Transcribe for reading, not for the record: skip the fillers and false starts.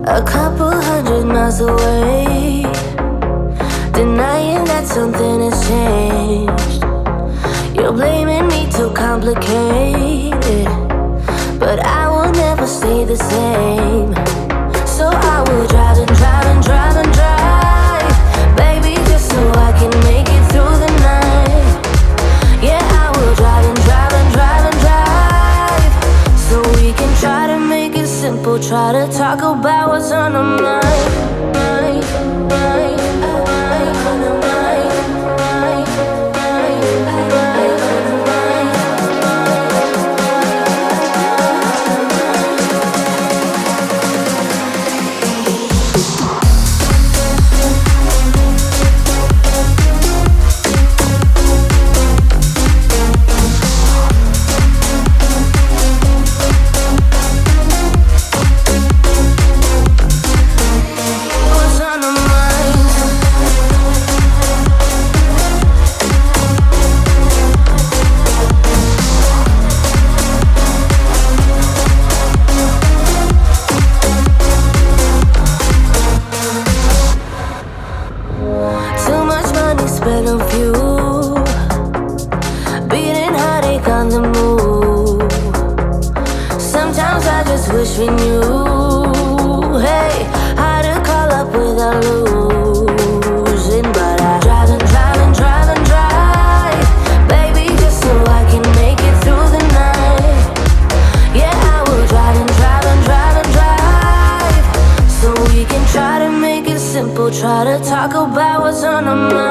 a couple 100 miles away, denying that something has changed. You're blaming me too complicated, but I will never stay the same. So I will drive and drive and drive and drive, baby, just so I can make it through the night. Yeah, I will drive and drive and drive and drive, so we can try to make it simple. Try to talk about what's on our mind. Spend on fuel, beating heartache on the move. Sometimes I just wish we knew, hey, how to call up without losing. But I drive and drive and drive and drive, baby, just so I can make it through the night. Yeah, I will drive and drive and drive and drive, so we can try to make it simple. Try to talk about what's on our mind.